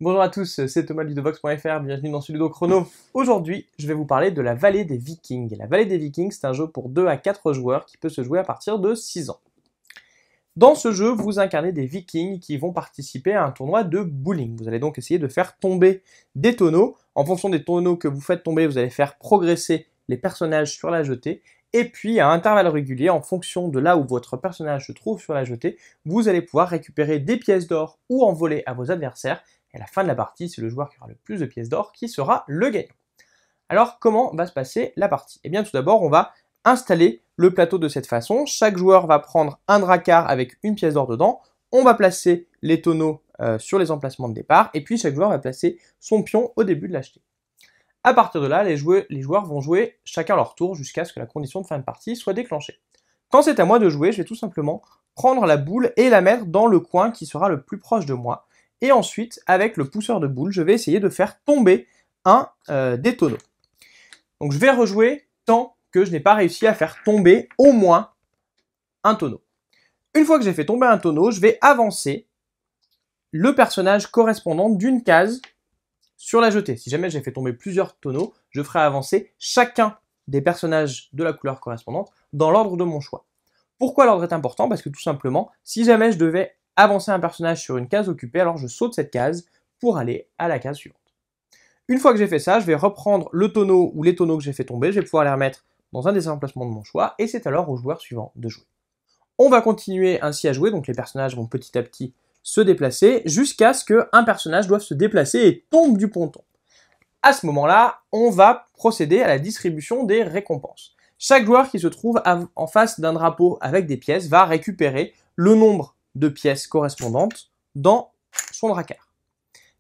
Bonjour à tous, c'est Thomas de Ludovox.fr, bienvenue dans ce Ludo Chrono. Aujourd'hui, je vais vous parler de la Vallée des Vikings. La Vallée des Vikings, c'est un jeu pour 2 à 4 joueurs qui peut se jouer à partir de 6 ans. Dans ce jeu, vous incarnez des Vikings qui vont participer à un tournoi de bowling. Vous allez donc essayer de faire tomber des tonneaux. En fonction des tonneaux que vous faites tomber, vous allez faire progresser les personnages sur la jetée. Et puis, à intervalles réguliers, en fonction de là où votre personnage se trouve sur la jetée, vous allez pouvoir récupérer des pièces d'or ou en voler à vos adversaires. Et à la fin de la partie, c'est le joueur qui aura le plus de pièces d'or qui sera le gagnant. Alors, comment va se passer la partie? Eh bien, tout d'abord, on va installer le plateau de cette façon. Chaque joueur va prendre un dracard avec une pièce d'or dedans. On va placer les tonneaux sur les emplacements de départ. Et puis, chaque joueur va placer son pion au début de l'acheter. À partir de là, les joueurs vont jouer chacun leur tour jusqu'à ce que la condition de fin de partie soit déclenchée. Quand c'est à moi de jouer, je vais tout simplement prendre la boule et la mettre dans le coin qui sera le plus proche de moi. Et ensuite, avec le pousseur de boule, je vais essayer de faire tomber un des tonneaux. Donc je vais rejouer tant que je n'ai pas réussi à faire tomber au moins un tonneau. Une fois que j'ai fait tomber un tonneau, je vais avancer le personnage correspondant d'une case sur la jetée. Si jamais j'ai fait tomber plusieurs tonneaux, je ferai avancer chacun des personnages de la couleur correspondante dans l'ordre de mon choix. Pourquoi l'ordre est important? Parce que tout simplement, si jamais je devais avancer un personnage sur une case occupée, alors je saute cette case pour aller à la case suivante. Une fois que j'ai fait ça, je vais reprendre le tonneau ou les tonneaux que j'ai fait tomber, je vais pouvoir les remettre dans un des emplacements de mon choix, et c'est alors au joueur suivant de jouer. On va continuer ainsi à jouer, donc les personnages vont petit à petit se déplacer, jusqu'à ce qu'un personnage doive se déplacer et tombe du ponton. À ce moment-là, on va procéder à la distribution des récompenses. Chaque joueur qui se trouve en face d'un drapeau avec des pièces va récupérer le nombre de pièces correspondantes dans son dracard.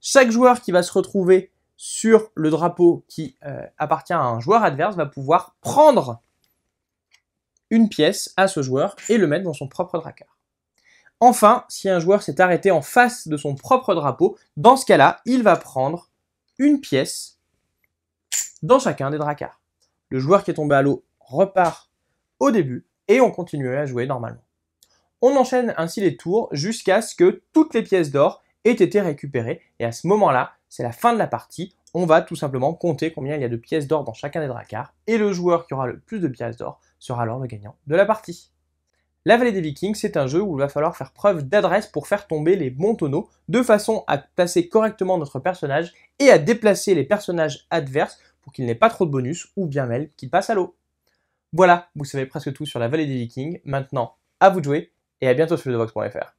Chaque joueur qui va se retrouver sur le drapeau qui appartient à un joueur adverse va pouvoir prendre une pièce à ce joueur et le mettre dans son propre dracard. Enfin, si un joueur s'est arrêté en face de son propre drapeau, dans ce cas-là, il va prendre une pièce dans chacun des dracars. Le joueur qui est tombé à l'eau repart au début et on continue à jouer normalement. On enchaîne ainsi les tours jusqu'à ce que toutes les pièces d'or aient été récupérées et à ce moment-là, c'est la fin de la partie. On va tout simplement compter combien il y a de pièces d'or dans chacun des dracars et le joueur qui aura le plus de pièces d'or sera alors le gagnant de la partie. La Vallée des Vikings, c'est un jeu où il va falloir faire preuve d'adresse pour faire tomber les bons tonneaux, de façon à placer correctement notre personnage et à déplacer les personnages adverses pour qu'ils n'aient pas trop de bonus ou bien même qu'ils passent à l'eau. Voilà, vous savez presque tout sur la Vallée des Vikings. Maintenant, à vous de jouer et à bientôt sur Ludovox.fr.